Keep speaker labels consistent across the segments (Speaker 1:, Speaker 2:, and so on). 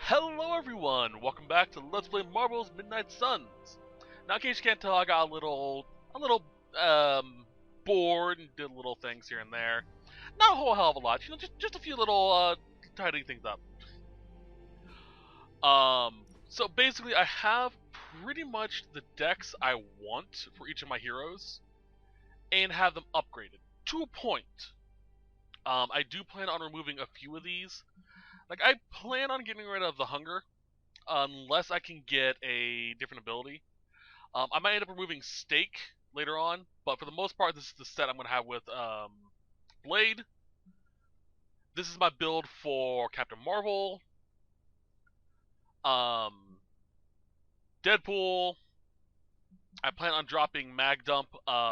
Speaker 1: Hello everyone! Welcome back to Let's Play Marvel's Midnight Suns. Now in case you can't tell, I got bored and did little things here and there. Not a whole hell of a lot, just a few little tidying things up. So basically I have pretty much the decks I want for each of my heroes and have them upgraded to a point. I do plan on removing a few of these. Like, I plan on getting rid of the Hunger, unless I can get a different ability. I might end up removing Stake later on, but for the most part, this is the set I'm going to have with Blade. This is my build for Captain Marvel, Deadpool. I plan on dropping Mag Dump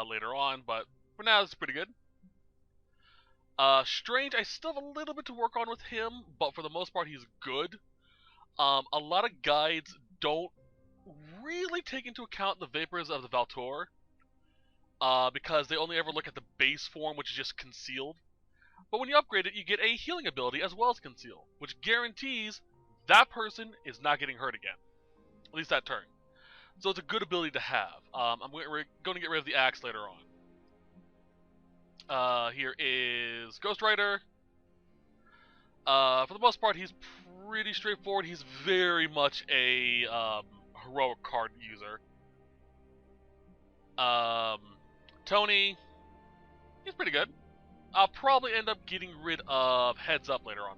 Speaker 1: later on, but for now, it's pretty good. Strange, I still have a little bit to work on with him, but for the most part, he's good. A lot of guides don't really take into account the vapors of the Valtor, because they only ever look at the base form, which is just concealed. But when you upgrade it, you get a healing ability as well as conceal, which guarantees that person is not getting hurt again, at least that turn. So it's a good ability to have. We're going to get rid of the axe later on. Here is Ghost Rider. For the most part, he's pretty straightforward. He's very much a heroic card user. Tony, he's pretty good. I'll probably end up getting rid of Heads Up later on,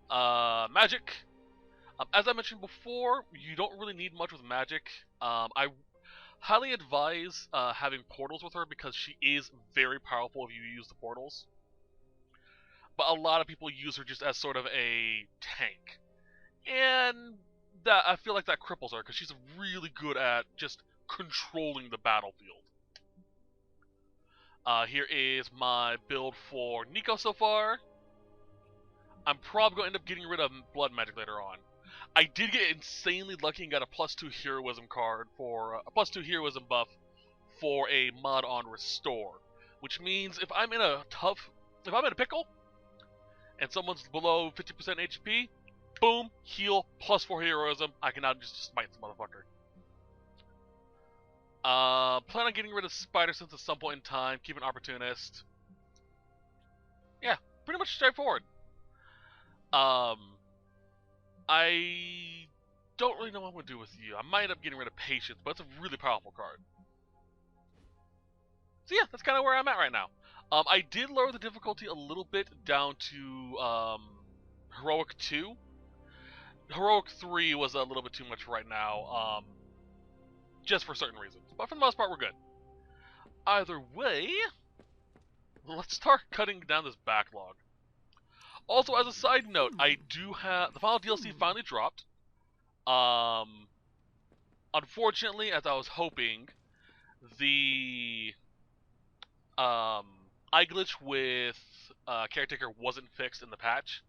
Speaker 1: though. Magic. As I mentioned before, you don't really need much with Magic. I highly advise having portals with her because she is very powerful if you use the portals. But a lot of people use her just as sort of a tank. And that I feel like that cripples her because she's really good at just controlling the battlefield. Here is my build for Nico so far. I'm probably going to end up getting rid of Blood Magic later on. I did get insanely lucky and got a +2 heroism card for a +2 heroism buff for a mod on Restore, which means if I'm in a pickle and someone's below 50% HP, boom, heal +4 heroism. I can now just smite this motherfucker. Plan on getting rid of Spider Sense at some point in time. Keep an Opportunist. Yeah, pretty much straightforward. I don't really know what I'm going to do with you. I might end up getting rid of Patience, but it's a really powerful card. So yeah, that's kind of where I'm at right now. I did lower the difficulty a little bit down to Heroic 2. Heroic 3 was a little bit too much right now, just for certain reasons. But for the most part, we're good. Either way, let's start cutting down this backlog. Also, as a side note, I do have... The final DLC finally dropped. Unfortunately, as I was hoping, the eye glitch with Caretaker wasn't fixed in the patch.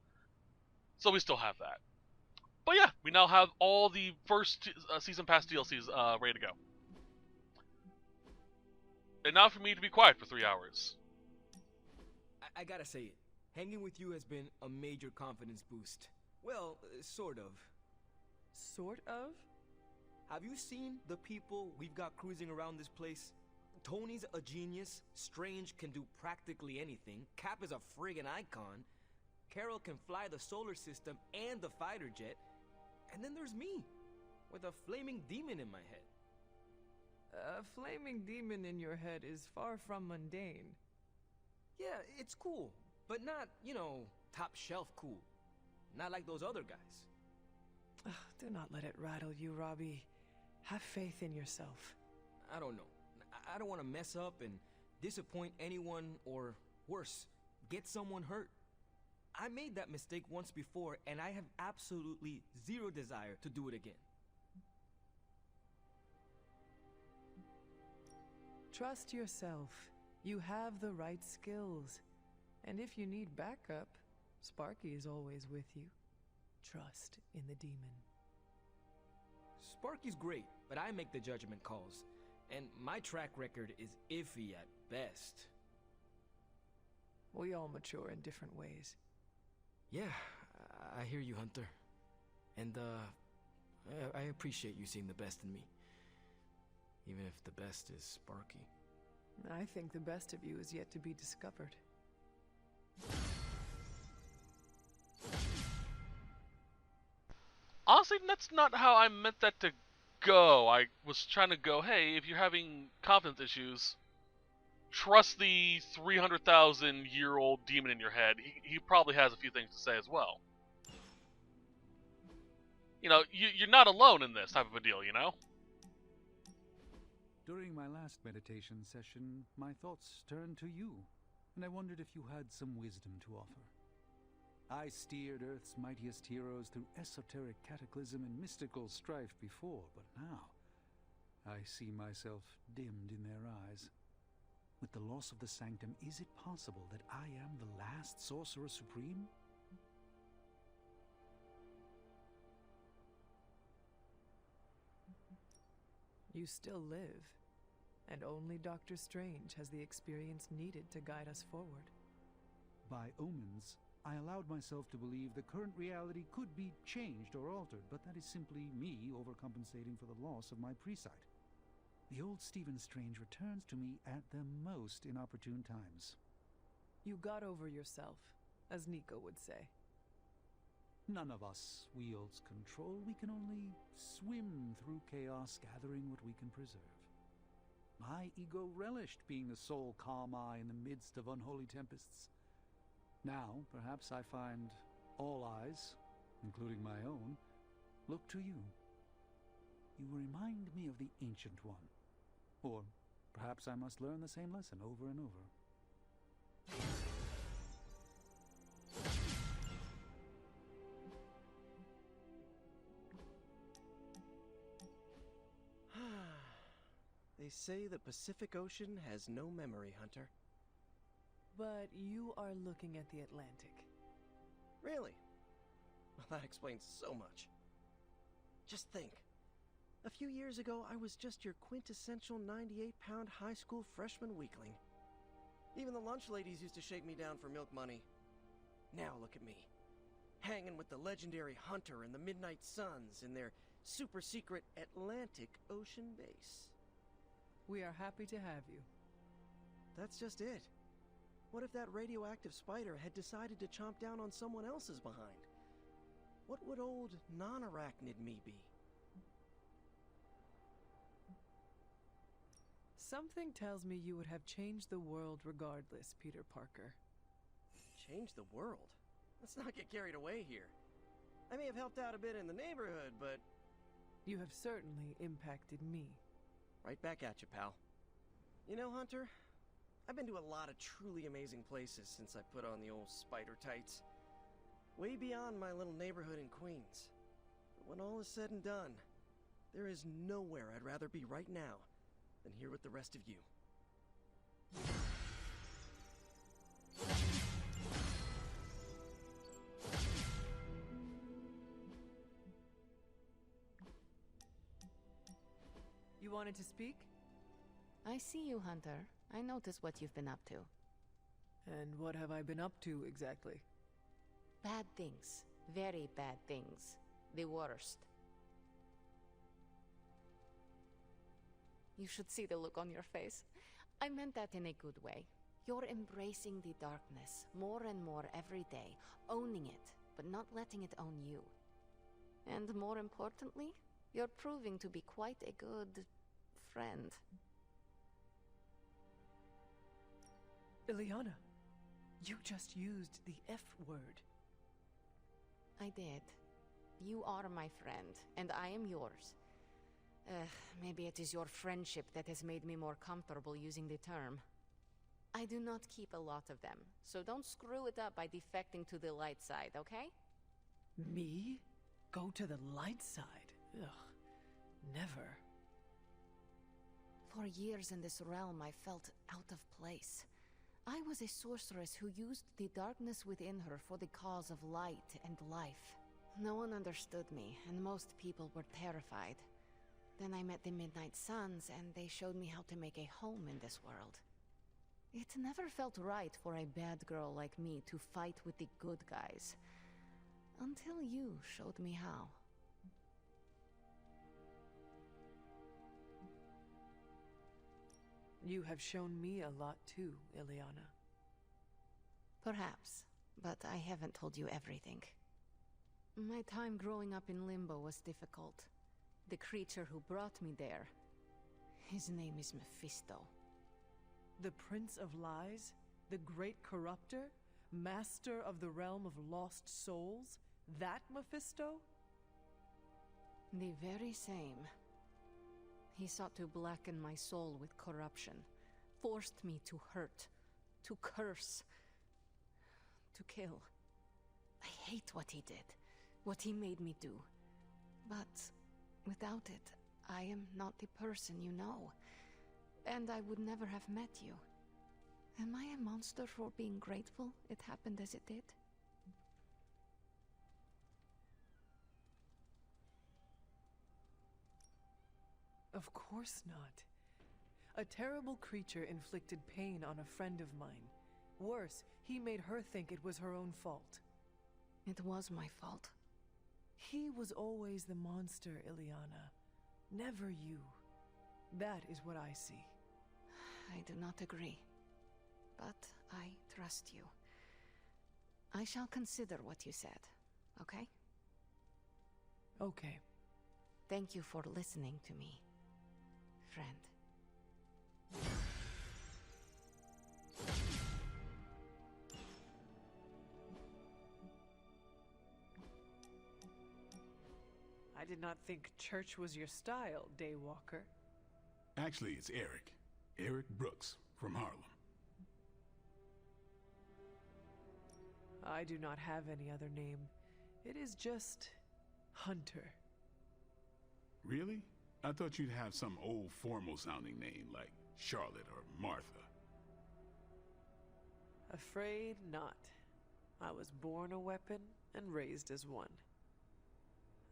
Speaker 1: So we still have that. But yeah, we now have all the first Season Pass DLCs ready to go. And now for me to be quiet for 3 hours.
Speaker 2: I gotta say it. Hanging with you has been a major confidence boost. Well, sort of.
Speaker 3: Sort of?
Speaker 2: Have you seen the people we've got cruising around this place? Tony's a genius, Strange can do practically anything, Cap is a friggin' icon, Carol can fly the solar system and the fighter jet, and then there's me, with a flaming demon in my head.
Speaker 3: A flaming demon in your head is far from mundane.
Speaker 2: Yeah, it's cool, but not, you know, top shelf cool. Not like those other guys.
Speaker 3: Ugh, do not let it rattle you, Robbie. Have faith in yourself.
Speaker 2: I don't know. I don't want to mess up and disappoint anyone or, worse, get someone hurt. I made that mistake once before and I have absolutely zero desire to do it again.
Speaker 3: Trust yourself. You have the right skills. And if you need backup, Sparky is always with you. Trust in the demon.
Speaker 2: Sparky's great, but I make the judgment calls. And my track record is iffy at best.
Speaker 3: We all mature in different ways.
Speaker 2: Yeah, I hear you, Hunter. And, I appreciate you seeing the best in me. Even if the best is Sparky.
Speaker 3: I think the best of you is yet to be discovered.
Speaker 1: Honestly, that's not how I meant that to go. I was trying to go, hey, if you're having confidence issues, trust the 300,000-year-old demon in your head. He probably has a few things to say as well. You know, you're not alone in this type of a deal, you know?
Speaker 4: During my last meditation session, my thoughts turned to you, and I wondered if you had some wisdom to offer. I steered Earth's mightiest heroes through esoteric cataclysm and mystical strife before, but now I see myself dimmed in their eyes. With the loss of the Sanctum, is it possible that I am the last Sorcerer Supreme?
Speaker 3: You still live, and only Doctor Strange has the experience needed to guide us forward.
Speaker 4: By omens, I allowed myself to believe the current reality could be changed or altered, but that is simply me overcompensating for the loss of my presight. The old Stephen Strange returns to me at the most inopportune times.
Speaker 3: You got over yourself, as Nico would say.
Speaker 4: None of us wields control. We can only swim through chaos, gathering what we can preserve. My ego relished being the sole calm eye in the midst of unholy tempests. Now, perhaps I find all eyes, including my own, look to you. You remind me of the Ancient One. Or perhaps I must learn the same lesson over and over.
Speaker 5: They say the Pacific Ocean has no memory, Hunter.
Speaker 3: But you are looking at the Atlantic.
Speaker 5: Really? Well, that explains so much. Just think. A few years ago, I was just your quintessential 98-pound high school freshman weakling. Even the lunch ladies used to shake me down for milk money. Now look at me. Hanging with the legendary Hunter and the Midnight Suns in their super-secret Atlantic Ocean base.
Speaker 3: We are happy to have you.
Speaker 5: That's just it. What if that radioactive spider had decided to chomp down on someone else's behind? What would old non-arachnid me be?
Speaker 3: Something tells me you would have changed the world regardless, Peter Parker.
Speaker 5: Change the world? Let's not get carried away here. I may have helped out a bit in the neighborhood, but...
Speaker 3: You have certainly impacted me.
Speaker 5: Right back at you, pal. You know, Hunter, I've been to a lot of truly amazing places since I put on the old spider tights. Way beyond my little neighborhood in Queens. But when all is said and done, there is nowhere I'd rather be right now than here with the rest of you.
Speaker 3: You wanted to speak?
Speaker 6: I see you, Hunter. I notice what you've been up to.
Speaker 3: And what have I been up to, exactly?
Speaker 6: Bad things. Very bad things. The worst. You should see the look on your face. I meant that in a good way. You're embracing the darkness more and more every day, owning it, but not letting it own you. And more importantly, you're proving to be quite a good friend.
Speaker 3: Ileana, you just used the F word.
Speaker 6: I did. You are my friend, and I am yours. Maybe it is your friendship that has made me more comfortable using the term. I do not keep a lot of them, so don't screw it up by defecting to the light side, okay?
Speaker 3: Me? Go to the light side? Ugh. Never.
Speaker 6: For years in this realm, I felt out of place. I was a sorceress who used the darkness within her for the cause of light and life. No one understood me, and most people were terrified. Then I met the Midnight Suns, and they showed me how to make a home in this world. It never felt right for a bad girl like me to fight with the good guys. Until you showed me how.
Speaker 3: You have shown me a lot too, Ileana.
Speaker 6: Perhaps, but I haven't told you everything. My time growing up in Limbo was difficult. The creature who brought me there, his name is Mephisto.
Speaker 3: The Prince of Lies? The Great Corruptor? Master of the Realm of Lost Souls? That Mephisto?
Speaker 6: The very same. He sought to blacken my soul with corruption, forced me to hurt, to curse, to kill. I hate what he did, what he made me do. But without it, I am not the person you know, and I would never have met you. Am I a monster for being grateful it happened as it did?
Speaker 3: Of course not. A terrible creature inflicted pain on a friend of mine. Worse, he made her think it was her own fault.
Speaker 6: It was my fault.
Speaker 3: He was always the monster, Ileana. Never you. That is what I see.
Speaker 6: I do not agree. But I trust you. I shall consider what you said, okay?
Speaker 3: Okay.
Speaker 6: Thank you for listening to me, friend.
Speaker 3: I did not think church was your style, Daywalker.
Speaker 7: Actually, it's Eric. Eric Brooks from Harlem.
Speaker 3: I do not have any other name. It is just Hunter.
Speaker 7: Really? I thought you'd have some old formal-sounding name like Charlotte or Martha.
Speaker 3: Afraid not. I was born a weapon and raised as one.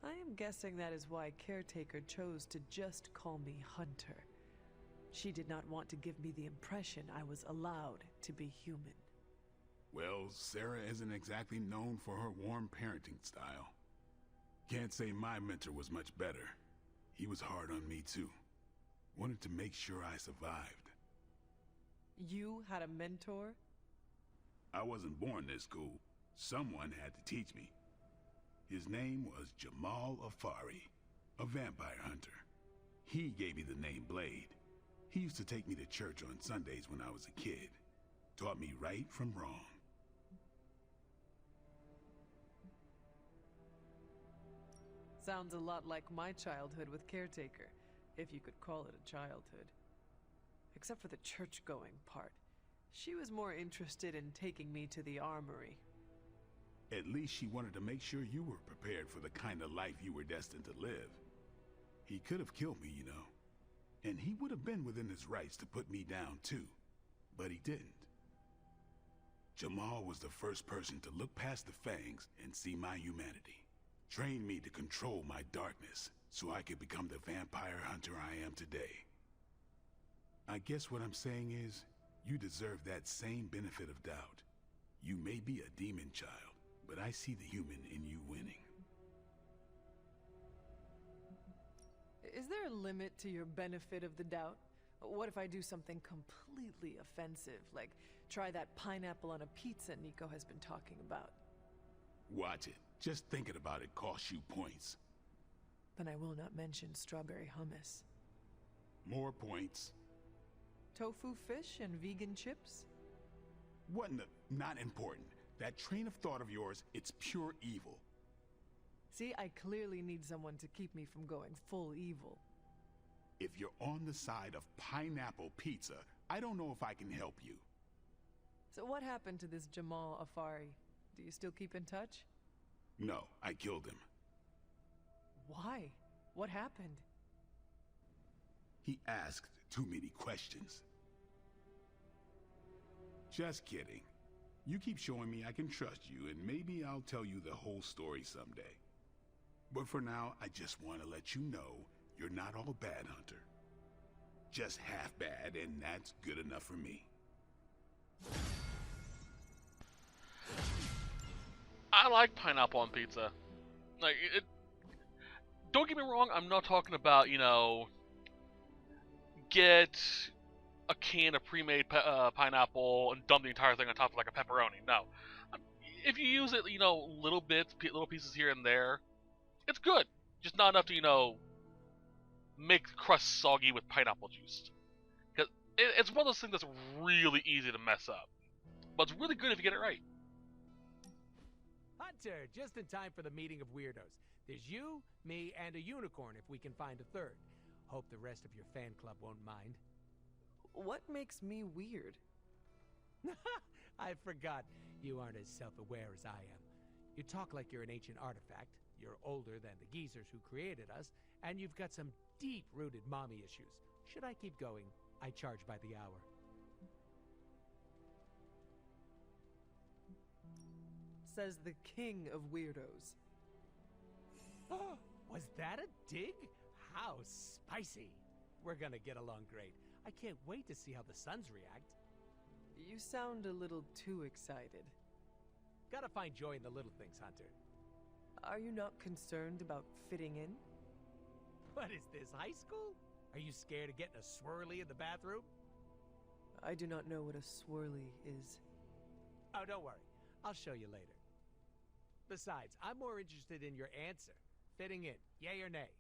Speaker 3: I am guessing that is why Caretaker chose to just call me Hunter. She did not want to give me the impression I was allowed to be human.
Speaker 7: Well, Sarah isn't exactly known for her warm parenting style. Can't say my mentor was much better. He was hard on me too. Wanted to make sure I survived.
Speaker 3: You had a mentor?
Speaker 7: I wasn't born this cool. Someone had to teach me. His name was Jamal Afari, a vampire hunter. He gave me the name Blade. He used to take me to church on Sundays when I was a kid. Taught me right from wrong.
Speaker 3: Sounds a lot like my childhood with Caretaker, if you could call it a childhood. Except for the church-going part. She was more interested in taking me to the armory.
Speaker 7: At least she wanted to make sure you were prepared for the kind of life you were destined to live. He could have killed me, you know. And he would have been within his rights to put me down too. But he didn't. Jamal was the first person to look past the fangs and see my humanity. Trained me to control my darkness so I could become the vampire hunter I am today. I guess what I'm saying is, you deserve that same benefit of doubt. You may be a demon child, but I see the human in you winning.
Speaker 3: Is there a limit to your benefit of the doubt? What if I do something completely offensive, like try that pineapple on a pizza Nico has been talking about?
Speaker 7: Watch it. Just thinking about it costs you points.
Speaker 3: Then I will not mention strawberry hummus.
Speaker 7: More points.
Speaker 3: Tofu fish and vegan chips?
Speaker 7: What in the... Not important. That train of thought of yours, it's pure evil.
Speaker 3: See, I clearly need someone to keep me from going full evil.
Speaker 7: If you're on the side of pineapple pizza, I don't know if I can help you.
Speaker 3: So what happened to this Jamal Afari? Do you still keep in touch?
Speaker 7: No, I killed him.
Speaker 3: Why? What happened?
Speaker 7: He asked too many questions. Just kidding. You keep showing me I can trust you, and maybe I'll tell you the whole story someday. But for now, I just want to let you know you're not all bad, Hunter. Just half bad, and that's good enough for me.
Speaker 1: I like pineapple on pizza. Like, don't get me wrong, I'm not talking about, get a can of pre-made pineapple and dump the entire thing on top of like a pepperoni. No. If you use it, little bits, little pieces here and there, it's good. Just not enough to, make the crust soggy with pineapple juice. Because it's one of those things that's really easy to mess up. But it's really good if you get it right.
Speaker 8: Hunter, just in time for the meeting of weirdos. There's you, me, and a unicorn if we can find a third. Hope the rest of your fan club won't mind.
Speaker 3: What makes me weird?
Speaker 8: I forgot. You aren't as self-aware as I am. You talk like you're an ancient artifact, you're older than the geezers who created us, and you've got some deep-rooted mommy issues. Should I keep going? I charge by the hour.
Speaker 3: Says the king of weirdos.
Speaker 8: Was that a dig? How spicy. We're gonna get along great. I can't wait to see how the Sons react.
Speaker 3: You sound a little too excited.
Speaker 8: Gotta find joy in the little things, Hunter.
Speaker 3: Are you not concerned about fitting in?
Speaker 8: What is this, high school? Are you scared of getting a swirly in the bathroom?
Speaker 3: I do not know what a swirly is.
Speaker 8: Oh, don't worry. I'll show you later. Besides, I'm more interested in your answer. Fitting in, yay or nay?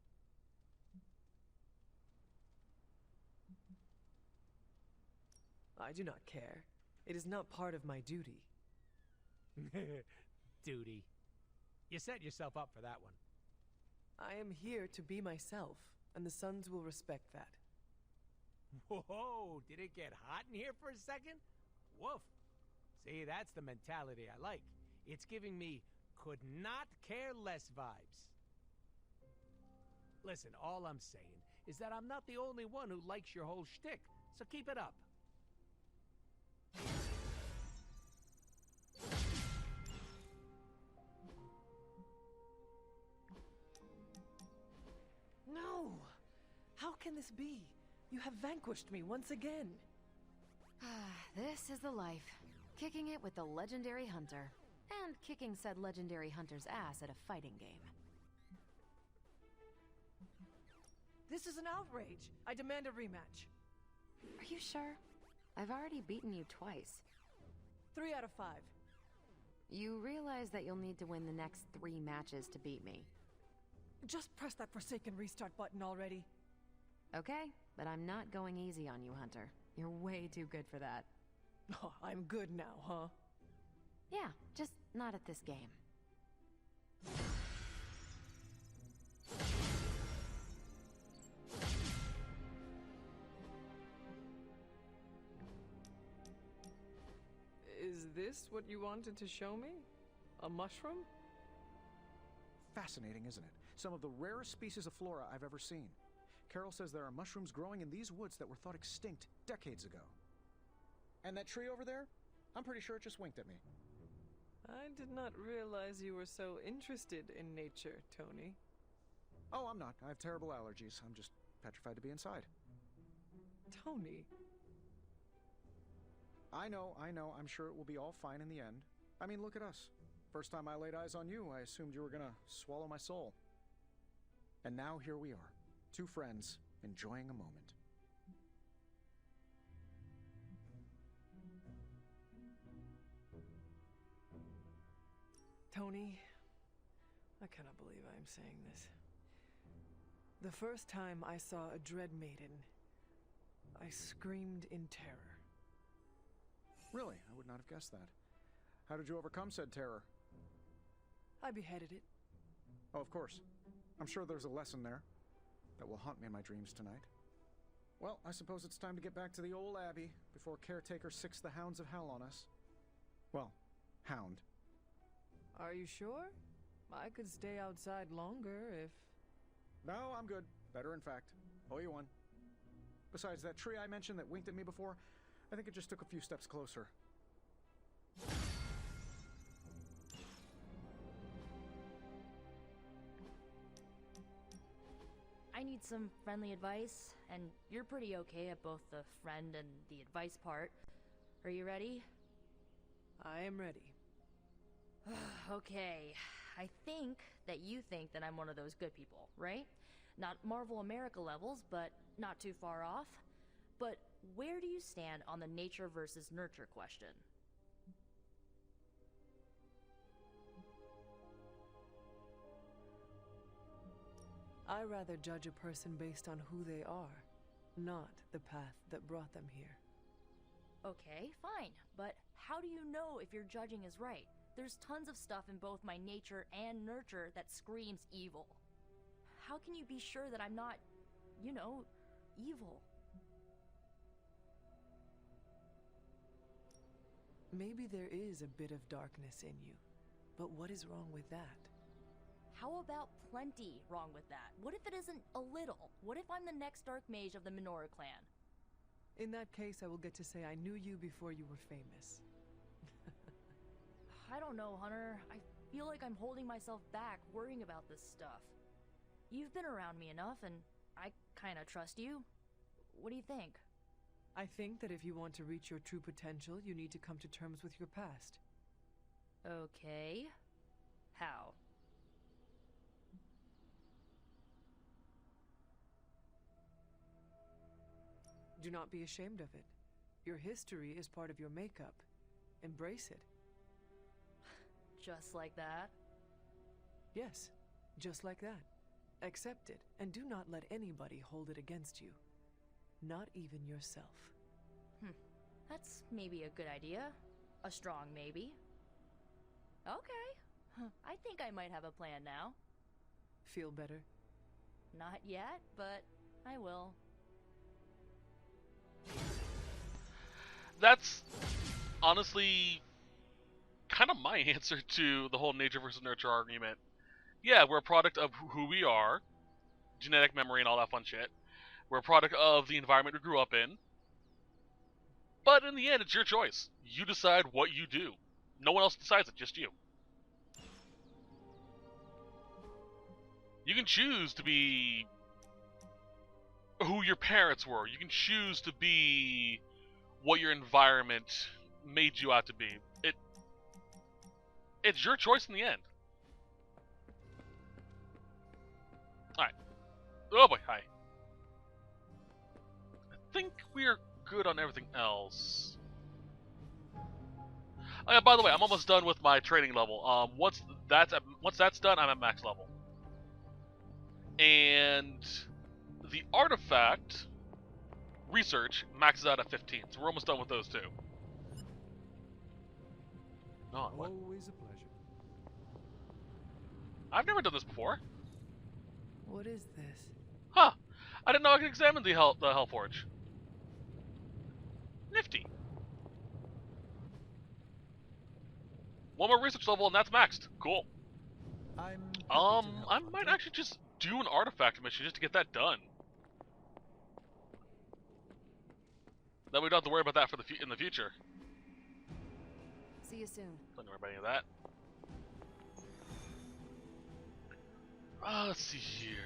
Speaker 3: I do not care. It is not part of my duty.
Speaker 8: Duty. You set yourself up for that one.
Speaker 3: I am here to be myself, and the Sons will respect that.
Speaker 8: Whoa, did it get hot in here for a second? Woof. See, that's the mentality I like. It's giving me could not care less vibes. Listen, all I'm saying is that I'm not the only one who likes your whole shtick, so keep it up.
Speaker 3: No! How can this be? You have vanquished me once again.
Speaker 6: This is the life. Kicking it with the legendary hunter. And kicking said legendary hunter's ass at a fighting game.
Speaker 3: This is an outrage. I demand a rematch.
Speaker 6: Are you sure? I've already beaten you twice.
Speaker 3: 3 out of 5.
Speaker 6: You realize that you'll need to win the next 3 matches to beat me.
Speaker 3: Just press that forsaken restart button already.
Speaker 6: Okay, but I'm not going easy on you, Hunter. You're way too good for that.
Speaker 3: Oh, I'm good now, huh?
Speaker 6: Yeah, just not at this game.
Speaker 3: Is this what you wanted to show me? A mushroom?
Speaker 9: Fascinating, isn't it? Some of the rarest species of flora I've ever seen. Carol says there are mushrooms growing in these woods that were thought extinct decades ago. And that tree over there? I'm pretty sure it just winked at me.
Speaker 3: I did not realize you were so interested in nature, Tony.
Speaker 9: Oh, I'm not. I have terrible allergies. I'm just petrified to be inside.
Speaker 3: Tony.
Speaker 9: I know. I'm sure it will be all fine in the end. I mean, look at us. First time I laid eyes on you, I assumed you were gonna swallow my soul. And now here we are. 2 friends, enjoying a moment.
Speaker 3: Tony, I cannot believe I am saying this. The first time I saw a Dread Maiden, I screamed in terror.
Speaker 9: Really? I would not have guessed that. How did you overcome said terror?
Speaker 3: I beheaded it.
Speaker 9: Oh, of course. I'm sure there's a lesson there that will haunt me in my dreams tonight. Well, I suppose it's time to get back to the old Abbey before Caretaker sicks the hounds of hell on us. Well, hound.
Speaker 3: Are you sure? I could stay outside longer if...
Speaker 9: No, I'm good. Better, in fact. Owe you one. Besides, that tree I mentioned that winked at me before, I think it just took a few steps closer.
Speaker 10: I need some friendly advice, and you're pretty okay at both the friend and the advice part. Are you ready?
Speaker 3: I am ready.
Speaker 10: Okay, I think that you think that I'm one of those good people, right? Not Marvel America levels, but not too far off. But where do you stand on the nature versus nurture question?
Speaker 3: I rather judge a person based on who they are, not the path that brought them here.
Speaker 10: Okay, fine, but how do you know if your judging is right? There's tons of stuff in both my nature and nurture that screams evil. How can you be sure that I'm not, you know, evil?
Speaker 3: Maybe there is a bit of darkness in you, but what is wrong with that?
Speaker 10: How about plenty wrong with that? What if it isn't a little? What if I'm the next Dark Mage of the Menorah clan?
Speaker 3: In that case, I will get to say I knew you before you were famous.
Speaker 10: I don't know, Hunter. I feel like I'm holding myself back worrying about this stuff. You've been around me enough, and I kinda trust you. What do you think?
Speaker 3: I think that if you want to reach your true potential, you need to come to terms with your past.
Speaker 10: Okay. How?
Speaker 3: Do not be ashamed of it. Your history is part of your makeup. Embrace it.
Speaker 10: Just like that?
Speaker 3: Yes, just like that. Accept it, and do not let anybody hold it against you. Not even yourself.
Speaker 10: That's maybe a good idea. A strong maybe. Okay. I think I might have a plan now.
Speaker 3: Feel better?
Speaker 10: Not yet, but I will.
Speaker 1: That's honestly kind of my answer to the whole nature versus nurture argument. Yeah, we're a product of who we are, genetic memory and all that fun shit. We're a product of the environment we grew up in. But in the end, it's your choice. You decide what you do. No one else decides it, just you. You can choose to be who your parents were. You can choose to be what your environment made you out to be. It's your choice in the end. Alright. Oh boy, hi. I think we're good on everything else. Oh yeah, by the way, I'm almost done with my training level. Once that's done, I'm at max level. And the artifact research maxes out at 15, so we're almost done with those two. Oh, what?
Speaker 4: Always a pleasure.
Speaker 1: I've never done this before.
Speaker 3: What is this?
Speaker 1: Huh. I didn't know I could examine the Hellforge. Nifty. One more research level and that's maxed. Cool.
Speaker 4: I
Speaker 1: might actually just do an artifact mission just to get that done. Then we don't have to worry about that for in the future.
Speaker 6: See you soon.
Speaker 1: Don't worry about any of that. Let's see here.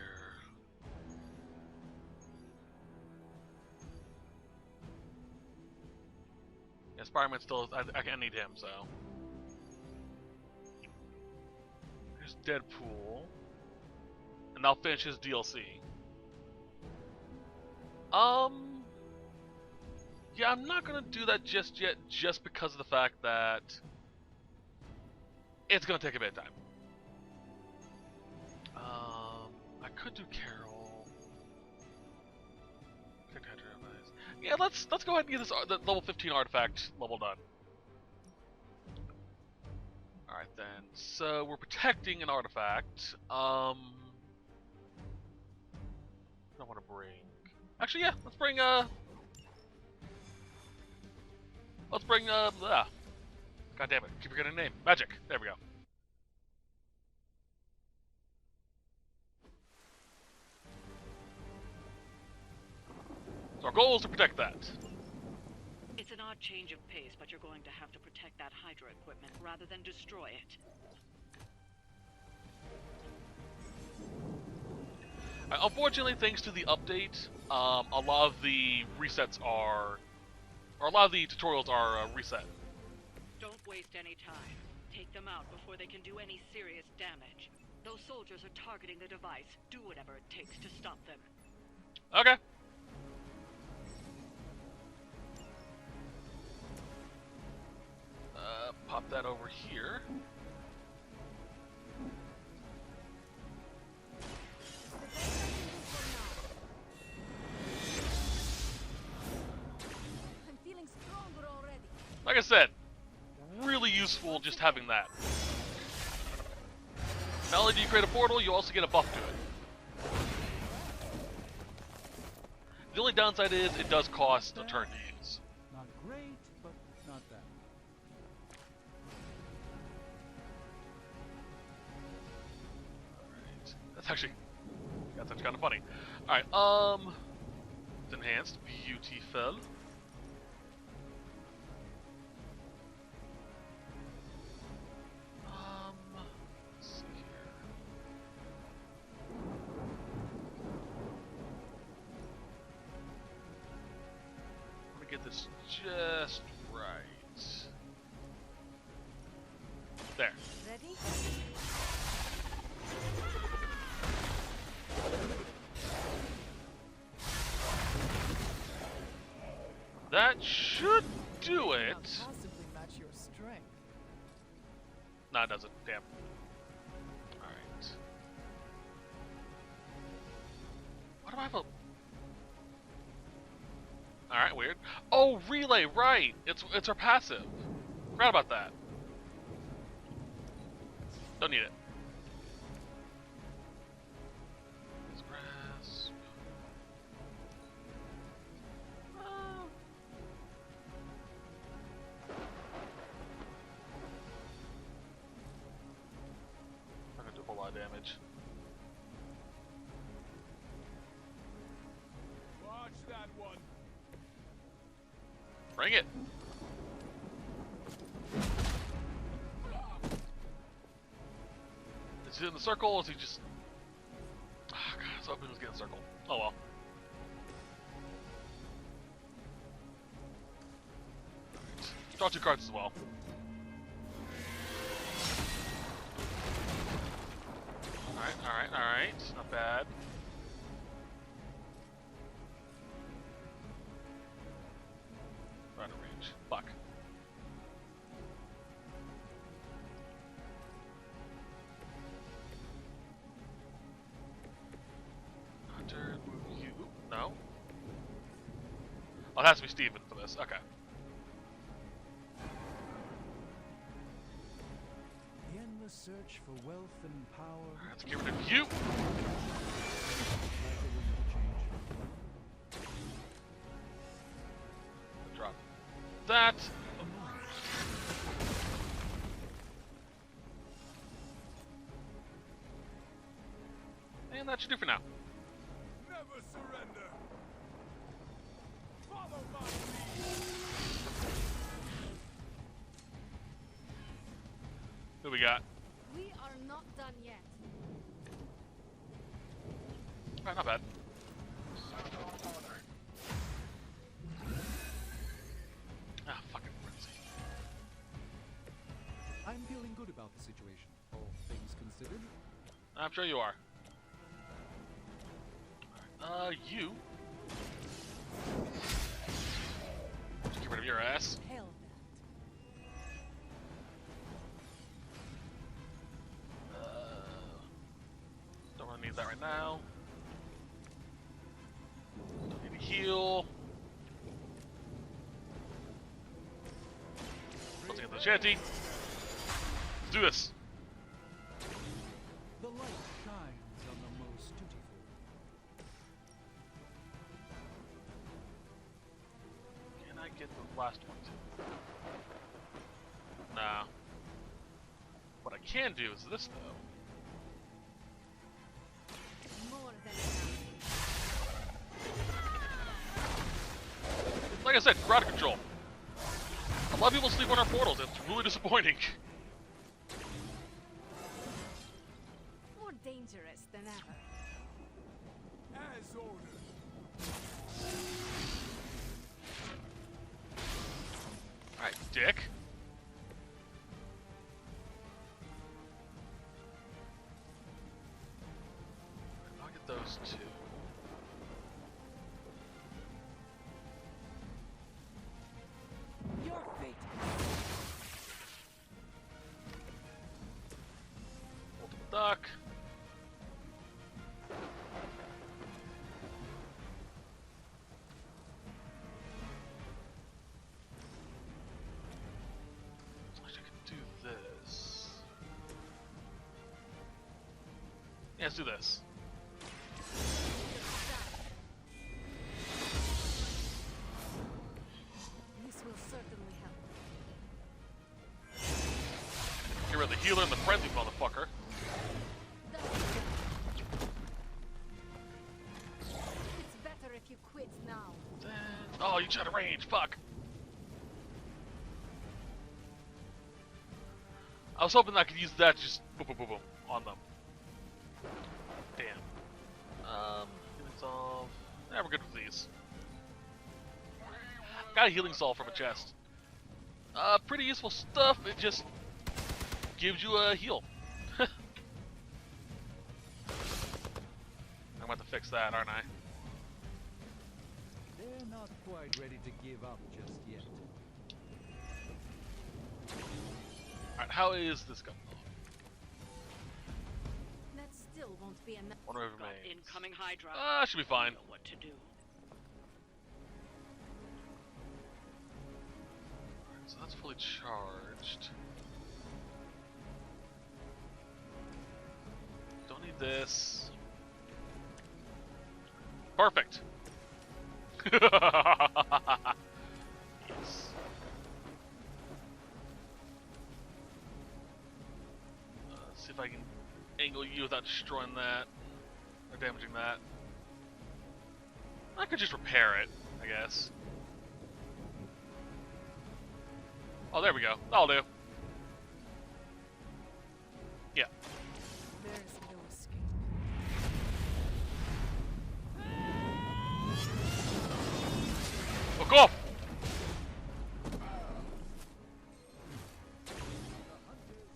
Speaker 1: Yeah, Spider-Man still. I can't need him, so. Here's Deadpool, and I'll finish his DLC. Yeah, I'm not gonna do that just yet, just because of the fact that it's gonna take a bit of time. I could do Carol. Yeah, let's go ahead and get this the level 15 artifact level done. All right then. So we're protecting an artifact. I don't want to bring. Actually, yeah. Let's bring God damn it! Keep forgetting the name. Magic. There we go. So our goal is to protect that.
Speaker 11: It's an odd change of pace, but you're going to have to protect that Hydra equipment rather than destroy it.
Speaker 1: Unfortunately, thanks to the update, a lot of the resets are, or a lot of the tutorials are reset.
Speaker 11: Don't waste any time. take them out before they can do any serious damage. Those soldiers are targeting the device. Do whatever it takes to stop them.
Speaker 1: Okay. Pop that over here.
Speaker 6: I'm feeling stronger already.
Speaker 1: Like I said, really useful just having that. Not only do you create a portal, you also get a buff to it. The only downside is it does cost a turn to use.
Speaker 4: Not great, but not bad.
Speaker 1: Alright. That's actually kind of funny. Alright, it's enhanced. Beautiful. Let's see here. Let me get this just right. There.
Speaker 6: Ready?
Speaker 1: That should do it.
Speaker 3: Cannot possibly match your strength.
Speaker 1: Nah, it doesn't. Damn. Alright. What do I have a... Alright, weird. Oh, relay, right! It's her passive. Forgot about that. Don't need it. Grasp. Not gonna do a whole lot of damage.
Speaker 8: Watch that one.
Speaker 1: Bring it! Is he in the circle, or is he just... Oh, God, I was hoping he was getting circled. Oh well. Alright. Draw 2 cards as well. Alright. Not bad. Right of range. Fuck. Hunter, move you. No? Oh, it has to be Steven for this. Okay.
Speaker 4: The endless search for wealth and power.
Speaker 1: Alright, let's get rid of you. Drop that. And that should do for now.
Speaker 8: Never surrender. Follow my lead.
Speaker 1: Who we got?
Speaker 6: We are not done yet.
Speaker 1: Alright, not bad. Ah, fucking frenzy.
Speaker 4: I'm feeling good about the situation, all things considered.
Speaker 1: I'm sure you are. You. Just get rid of your ass.
Speaker 3: Hell
Speaker 1: Don't really need that right now. Don't need to heal. Let's get the shanty. Let's do this.
Speaker 4: The light shines on the most dutiful.
Speaker 1: Can I get the last one too? Nah. What I can do is this though.
Speaker 6: More than enough.
Speaker 1: Like I said, crowd control. A lot of people sleep on our portals. It's really disappointing.
Speaker 6: More dangerous than ever.
Speaker 8: As ordered.
Speaker 1: Alright, dick. those two.
Speaker 3: Your fate.
Speaker 1: Multiple duck. Actually, I can do this. Yeah, let's do this.
Speaker 6: This will certainly help.
Speaker 1: Get rid of the healer and the frenzy motherfucker.
Speaker 6: It's better if you quit now.
Speaker 1: Oh, you tried to range. Fuck. I was hoping I could use that to just boom, boom, boom, boom on them. Damn. Healing salve. Yeah, we're good with these. Got a healing salve from a chest. Pretty useful stuff. It just gives you a heal. I'm about to fix that, aren't I?
Speaker 4: They're not quite ready to give up just yet.
Speaker 1: Alright, how is this gun?
Speaker 6: That still won't be enough.
Speaker 1: One wave
Speaker 11: Got
Speaker 1: remains.
Speaker 11: incoming Hydra.
Speaker 1: Should be fine.
Speaker 11: Know what to do.
Speaker 1: Alright, so that's fully charged. Don't need this. Perfect. Yes. See if I can angle you without destroying that or damaging that. I could just repair it, I guess. Oh, there we go. That'll do. Yeah.
Speaker 3: There's no escape.
Speaker 1: Fuck off!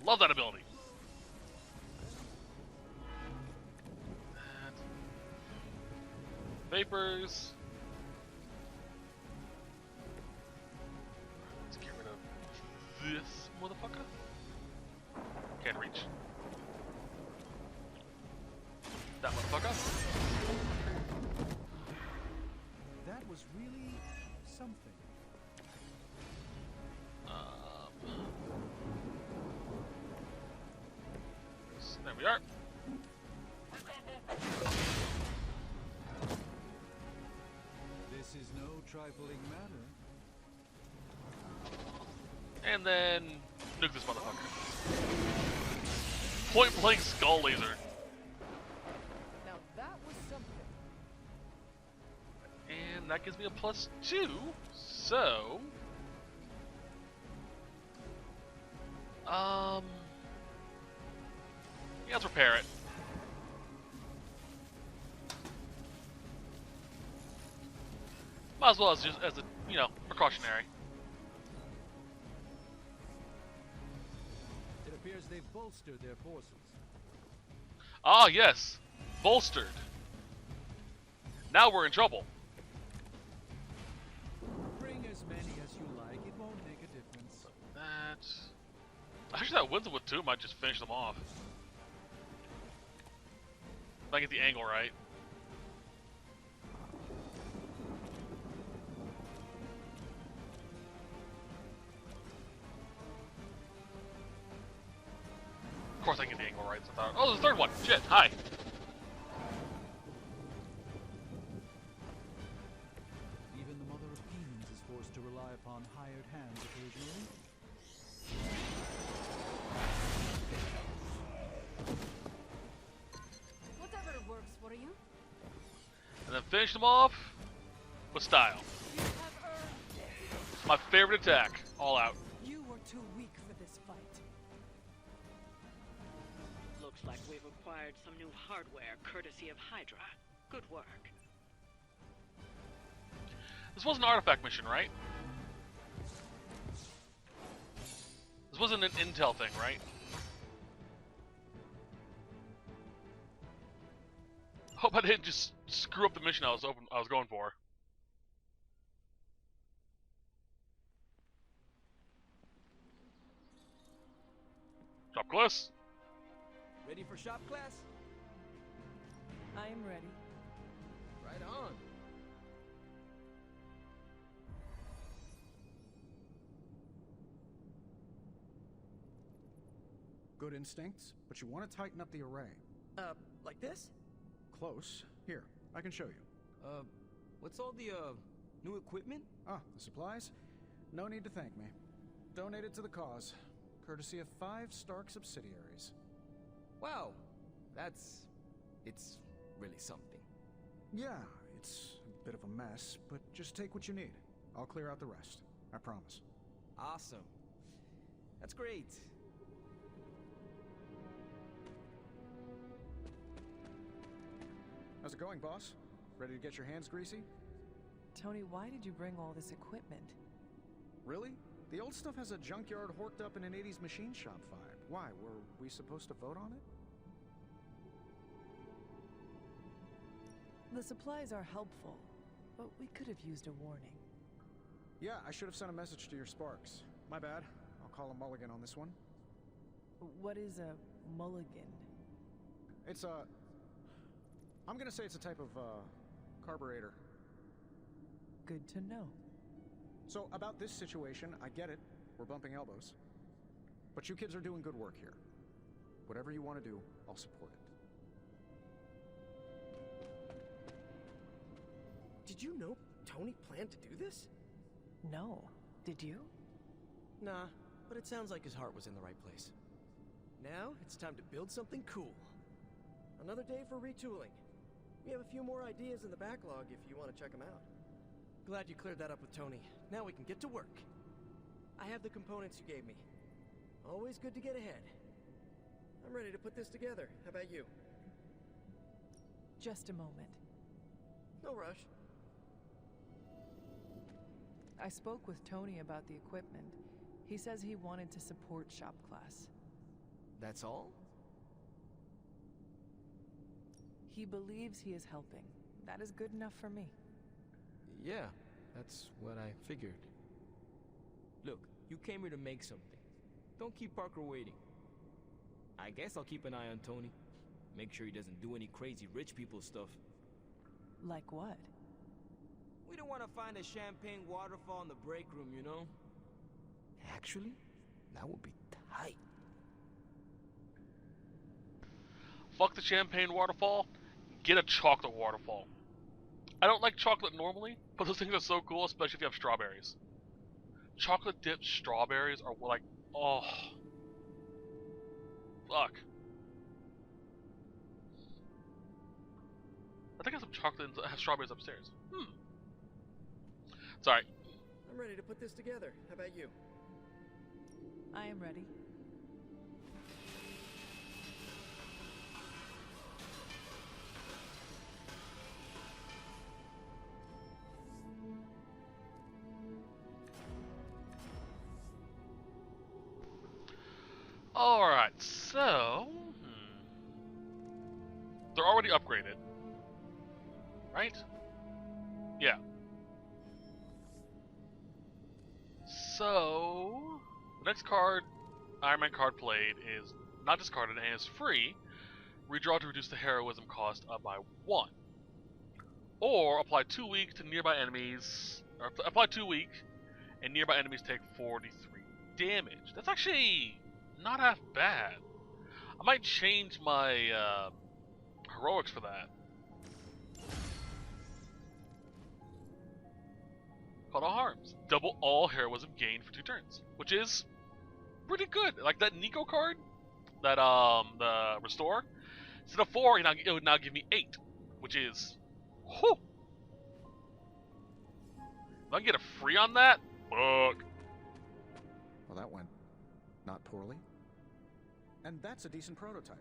Speaker 1: Love that ability. Vapors. Let's get rid of this motherfucker. Can't reach. That motherfucker.
Speaker 4: That was really something.
Speaker 1: There we are.
Speaker 4: This is no trifling matter.
Speaker 1: And then nuke this motherfucker. Point blank skull laser.
Speaker 3: Now that was something.
Speaker 1: And that gives me a +2. So yeah, let's repair it. Might as well as just as a, you know, precautionary.
Speaker 4: It appears they've bolstered their forces.
Speaker 1: Ah, yes. Bolstered. Now we're in trouble.
Speaker 4: Bring as many as you like, it won't make a difference.
Speaker 1: That... Actually, that Winslow with 2 might just finish them off. If I get the angle right. Of course I can get the angle right. So I thought, oh, there's a third one. Shit, hi.
Speaker 4: Even the Mother of Demons is forced to rely upon hired hands occasionally.
Speaker 6: Whatever works for you.
Speaker 1: And then finish them off with style.
Speaker 3: You have earned it.
Speaker 1: My favorite attack. All out.
Speaker 3: You were too weak for this fight.
Speaker 11: Looks like we've acquired some new hardware courtesy of Hydra. Good work.
Speaker 1: This was an artifact mission, right? This wasn't an intel thing, right? Hope I didn't just screw up the mission I was going for. Shop class.
Speaker 2: Ready for shop class?
Speaker 3: I am ready.
Speaker 2: Right on.
Speaker 9: Good instincts, but you want to tighten up the array.
Speaker 2: Like this?
Speaker 9: Close. Here, I can show you.
Speaker 2: What's all the, new equipment?
Speaker 9: Ah, the supplies? No need to thank me. Donated to the cause, courtesy of 5 Stark subsidiaries.
Speaker 2: Wow. It's really something.
Speaker 9: Yeah, it's a bit of a mess, but just take what you need. I'll clear out the rest. I promise.
Speaker 2: Awesome. That's great.
Speaker 9: How's it going, boss? Ready to get your hands greasy?
Speaker 3: Tony, why did you bring all this equipment?
Speaker 9: Really? The old stuff has a junkyard horked up in an 80s machine shop vibe. Why, were we supposed to vote on it?
Speaker 3: The supplies are helpful, but we could have used a warning.
Speaker 9: Yeah, I should have sent a message to your Sparks. My bad. I'll call a mulligan on this one.
Speaker 3: What is a mulligan?
Speaker 9: It's a... I'm gonna say it's a type of, carburetor.
Speaker 3: Good to know.
Speaker 9: So, about this situation, I get it. We're bumping elbows. But you kids are doing good work here. Whatever you want to do, I'll support it.
Speaker 5: Did you know Tony planned to do this?
Speaker 3: No. Did you?
Speaker 5: Nah, but it sounds like his heart was in the right place. Now, it's time to build something cool. Another day for retooling. We have a few more ideas in the backlog if you want to check them out. Glad you cleared that up with Tony. Now we can get to work. I have the components you gave me. Always good to get ahead. I'm ready to put this together. How about you?
Speaker 3: Just a moment.
Speaker 5: No rush.
Speaker 3: I spoke with Tony about the equipment. He says he wanted to support shop class.
Speaker 2: That's all?
Speaker 3: He believes he is helping. That is good enough for me.
Speaker 2: Yeah, that's what I figured. Look, you came here to make something. Don't keep Parker waiting. I guess I'll keep an eye on Tony. Make sure he doesn't do any crazy rich people stuff.
Speaker 3: Like what?
Speaker 2: We don't want to find a champagne waterfall in the break room, you know? Actually, that would be tight.
Speaker 1: Fuck the champagne waterfall. Get a chocolate waterfall. I don't like chocolate normally, but those things are so cool, especially if you have strawberries. Chocolate dipped strawberries are like, oh. Fuck. I think I have some chocolate and I have strawberries upstairs. Sorry.
Speaker 5: I'm ready to put this together. How about you?
Speaker 3: I am ready.
Speaker 1: Alright, so... They're already upgraded. Right? Yeah. So... The next card, Iron Man card played, is not discarded and is free. Redraw to reduce the heroism cost by 1. Or apply 2 weak to nearby enemies... Or apply 2 weak, and nearby enemies take 43 damage. That's actually... not half bad. I might change my heroics for that. Call to Harms. Double all heroism gained for 2 turns, which is pretty good. Like that Nico card, that the restore. Instead of 4, it would now give me 8, which is, whew. If I can get a free on that, fuck.
Speaker 9: Well, that went not poorly. And that's a decent prototype.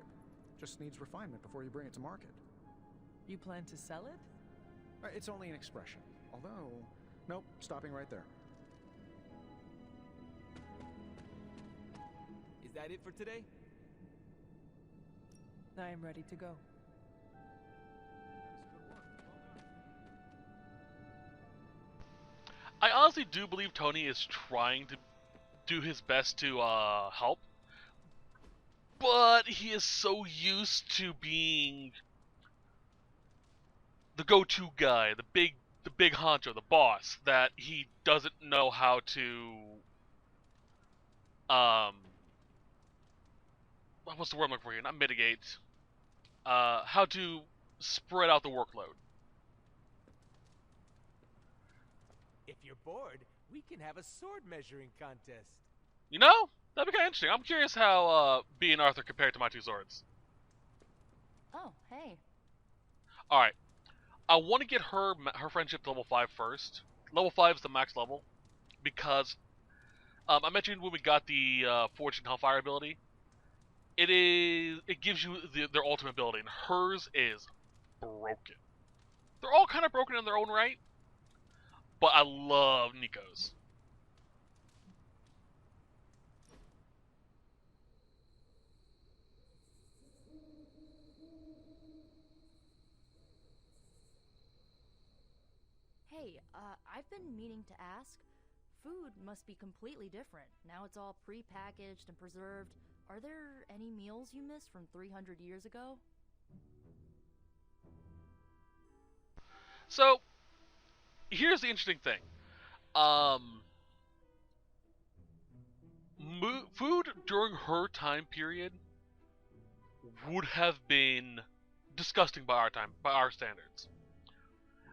Speaker 9: Just needs refinement before you bring it to market.
Speaker 3: You plan to sell it?
Speaker 9: It's only an expression. Although... Nope, stopping right there.
Speaker 2: Is that it for today?
Speaker 3: I am ready to go.
Speaker 1: I honestly do believe Tony is trying to do his best to help, but he is so used to being the go-to guy, the big honcho, the boss, that he doesn't know how to what's the word I'm looking for here? Not mitigate. How to spread out the workload.
Speaker 8: If you're bored, we can have a sword measuring contest.
Speaker 1: You know, that'd be kind of interesting. I'm curious how B and Arthur compare to my two swords.
Speaker 10: Oh, hey.
Speaker 1: All right, I want to get her friendship to level 5 first. Level 5 is the max level because I mentioned when we got the Forged in Hellfire ability. It gives you their ultimate ability, and hers is broken. They're all kind of broken in their own right, but I love Nico's.
Speaker 10: Hey, I've been meaning to ask. Food must be completely different. Now it's all pre-packaged and preserved. Are there any meals you missed from 300 years ago?
Speaker 1: So, here's the interesting thing. Food during her time period would have been disgusting by our standards.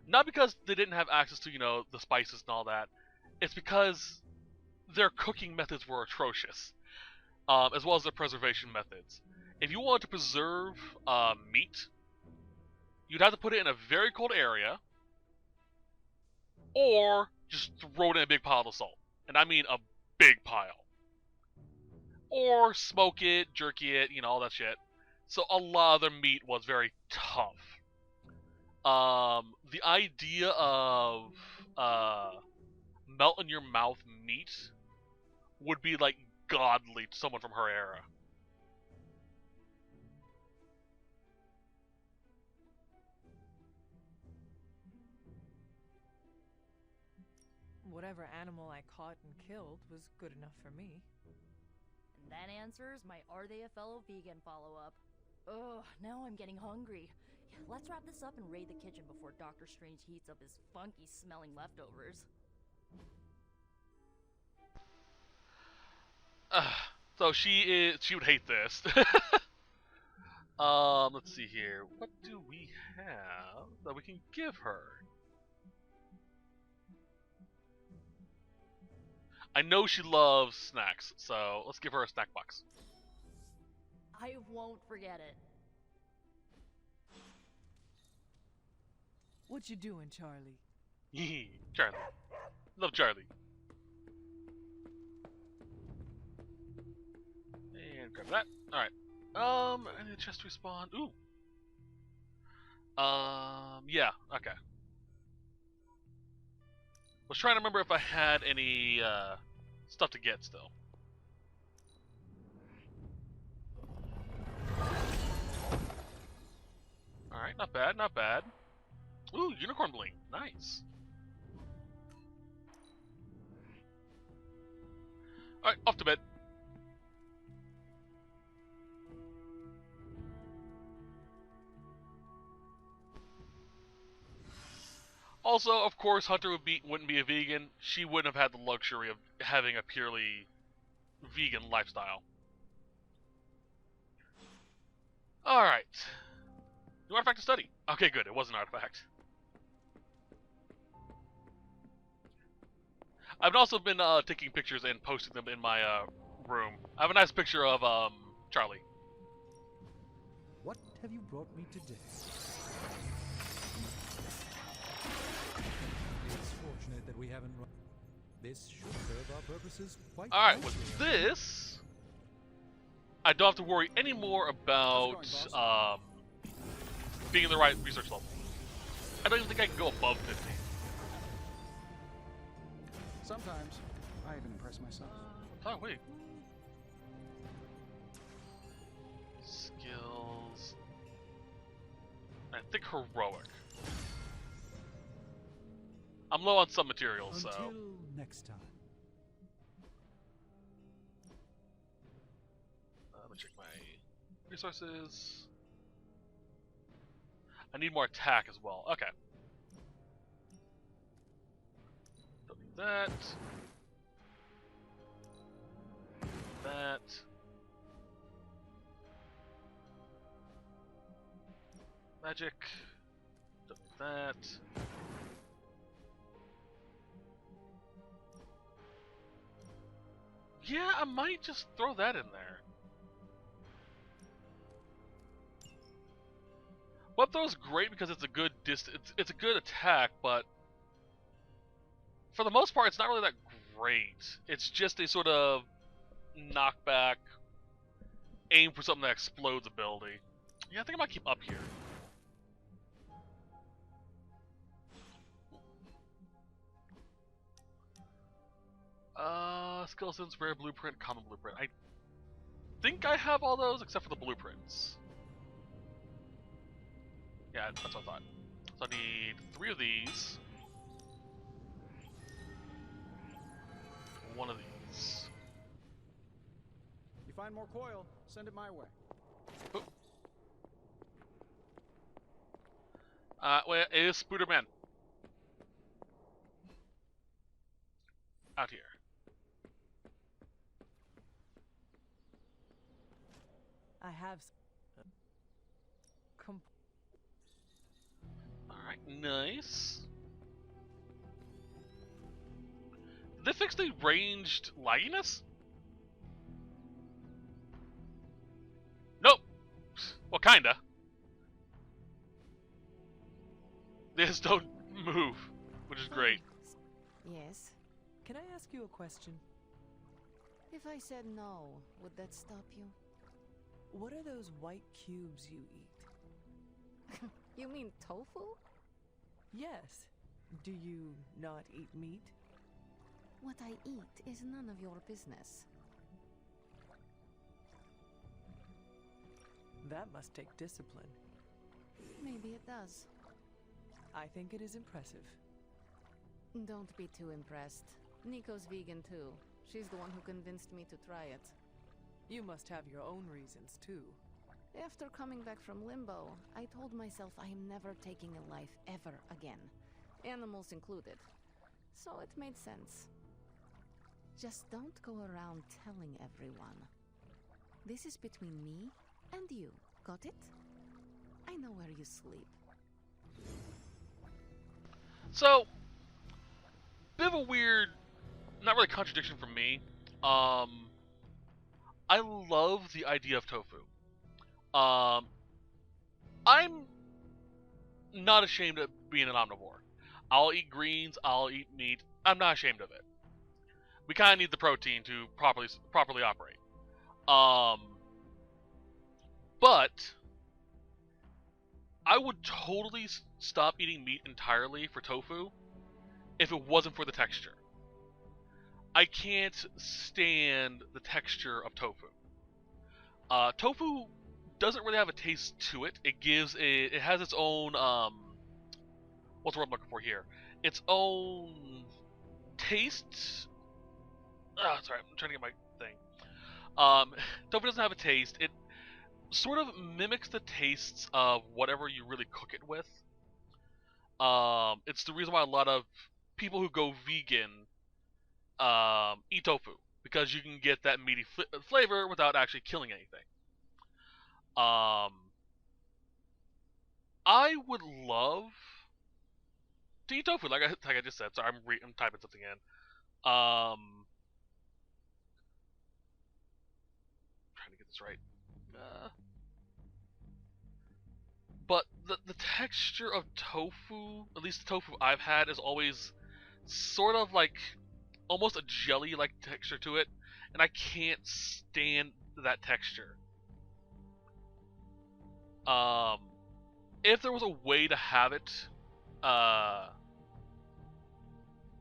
Speaker 1: Not because they didn't have access to, the spices and all that. It's because their cooking methods were atrocious, as well as their preservation methods. If you wanted to preserve meat, you'd have to put it in a very cold area, or just throw it in a big pile of salt. And I mean a big pile. Or smoke it, jerky it, all that shit. So a lot of their meat was very tough. The idea of melt in your mouth meat would be like godly to someone from her era.
Speaker 3: Whatever animal I caught and killed was good enough for me.
Speaker 10: And that answers my "Are they a fellow vegan" follow-up. Ugh, now I'm getting hungry. Let's wrap this up and raid the kitchen before Dr. Strange heats up his funky-smelling leftovers.
Speaker 1: So she would hate this. Let's see here. What do we have that we can give her? I know she loves snacks, so let's give her a snack box.
Speaker 10: I won't forget it.
Speaker 3: What you doing, Charlie?
Speaker 1: Charlie. Love Charlie. And grab that. Alright. I need a chest to respawn. Ooh. Yeah, okay. Was trying to remember if I had any stuff to get still. Alright, not bad, not bad. Ooh, unicorn bling. Nice. Alright, off to bed. Also, of course, Hunter wouldn't be a vegan. She wouldn't have had the luxury of having a purely vegan lifestyle. Alright. New artifact to study. Okay, good. It was an artifact. I've also been taking pictures and posting them in my room. I have a nice picture of Charlie.
Speaker 4: What have you brought me today? It's fortunate that we haven't run. This should serve our purposes quite well.
Speaker 1: Alright, with this, I don't have to worry anymore about being in the right research level. I don't even think I can go above 50.
Speaker 9: Sometimes I even impress myself.
Speaker 1: Oh, wait. Skills. I think heroic. I'm low on some materials, so.
Speaker 4: Until next time.
Speaker 1: Let me check my resources. I need more attack as well. Okay. Don't need that. That. Magic. Don't need that. Yeah, I might just throw that in there. Web throw's great because it's a good it's a good attack, but for the most part, it's not really that great. It's just a sort of knockback, aim for something that explodes ability. Yeah, I think I might keep up here. Skeletons, rare blueprint, common blueprint. I think I have all those except for the blueprints. Yeah, that's what I thought. So I need 3 of these. 1 of these.
Speaker 9: You find more coil, send it my way.
Speaker 1: Oop. Where is Spooderman? Out here.
Speaker 3: I have.
Speaker 1: Alright, nice. Did they fix the ranged lagginess? Nope. Well, kinda. They just don't move, which is great.
Speaker 6: Yes.
Speaker 3: Can I ask you a question?
Speaker 6: If I said no, would that stop you?
Speaker 3: What are those white cubes you eat?
Speaker 6: You mean tofu?
Speaker 3: Yes. Do you not eat meat?
Speaker 6: What I eat is none of your business.
Speaker 3: That must take discipline.
Speaker 6: Maybe it does.
Speaker 3: I think it is impressive.
Speaker 6: Don't be too impressed. Nico's vegan too. She's the one who convinced me to try it.
Speaker 3: You must have your own reasons too.
Speaker 6: After coming back from limbo, I told myself I am never taking a life ever again. Animals included. So it made sense. Just don't go around telling everyone. This is between me and you. Got it? I know where you sleep.
Speaker 1: So, bit of a weird, not really contradiction from me. I love the idea of tofu. I'm not ashamed of being an omnivore. I'll eat greens, I'll eat meat. I'm not ashamed of it. We kind of need the protein to properly operate. But I would totally stop eating meat entirely for tofu if it wasn't for the texture. I can't stand the texture of tofu. Tofu doesn't really have a taste to it. It has its own, what's the word I'm looking for here? Its own taste. Sorry, I'm trying to get my thing. Tofu doesn't have a taste. It sort of mimics the tastes of whatever you really cook it with. It's the reason why a lot of people who go vegan eat tofu, because you can get that meaty flavor without actually killing anything. I would love to eat tofu, like I just said. Sorry, I'm typing something in. Trying to get this right. But the texture of tofu, at least the tofu I've had, is always sort of like almost a jelly-like texture to it, and I can't stand that texture. If there was a way to have it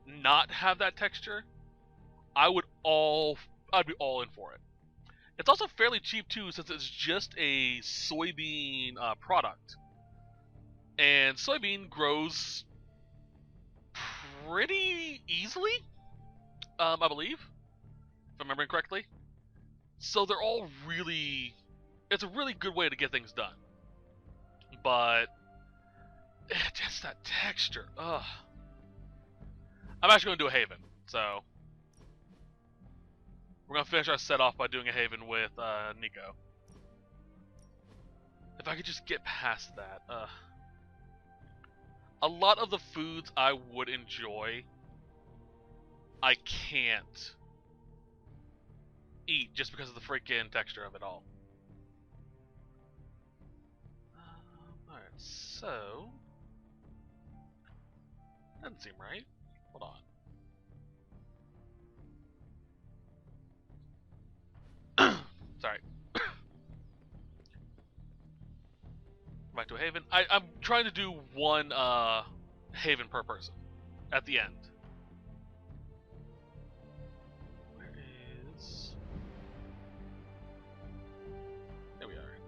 Speaker 1: not have that texture, I'd be all in for it. It's also fairly cheap too, since it's just a soybean product, and soybean grows pretty easily, I believe, if I'm remembering correctly. So they're all really, it's a really good way to get things done. But just that texture, ugh. I'm actually going to do a Haven, so we're going to finish our set off by doing a Haven with Nico. If I could just get past that, a lot of the foods I would enjoy, I can't eat just because of the freaking texture of it all. Alright, so doesn't seem right. Hold on. Sorry. Back to a Haven. I'm trying to do one Haven per person at the end. Where is... There we are.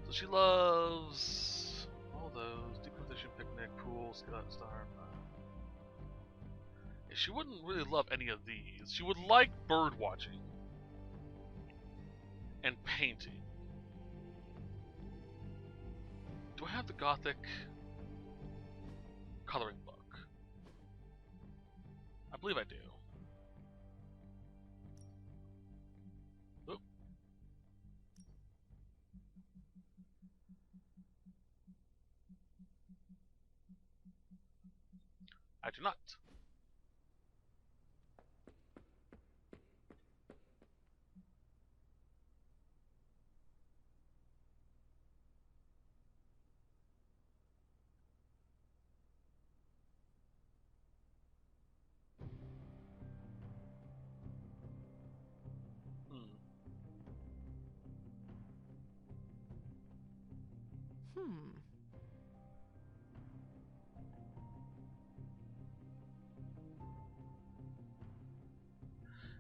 Speaker 1: So she loves all those. Decomposition, picnic, pool, star. Yeah, she wouldn't really love any of these. She would like bird watching and painting. Do I have the Gothic coloring book? I believe I do. Oop. I do not.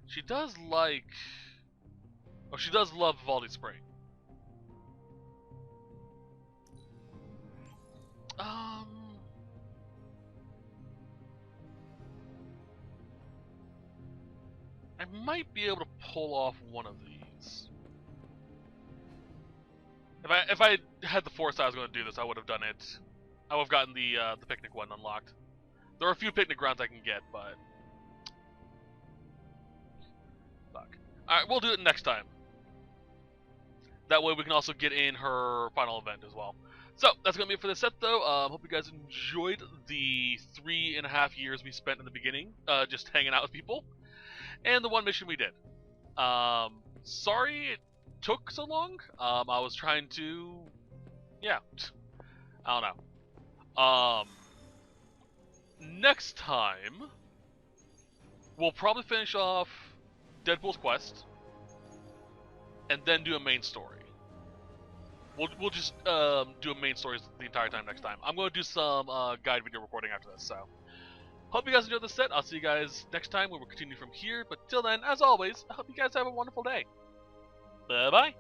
Speaker 1: She does like... Oh, she does love Vivaldi Spring. I might be able to pull off one of these. If I had the foresight I was going to do this, I would have done it. I would have gotten the picnic one unlocked. There are a few picnic grounds I can get, but fuck. All right, we'll do it next time. That way we can also get in her final event as well. So that's gonna be it for this set, though. Hope you guys enjoyed the 3.5 years we spent in the beginning, just hanging out with people, and the one mission we did. Sorry it took so long. I was trying to, yeah, I don't know. Next time we'll probably finish off Deadpool's quest, and then do a main story. We'll just do a main story the entire time next time. I'm going to do some guide video recording after this, so hope you guys enjoyed the set. I'll see you guys next time when we'll continue from here, but till then, as always, I hope you guys have a wonderful day. Bye-bye.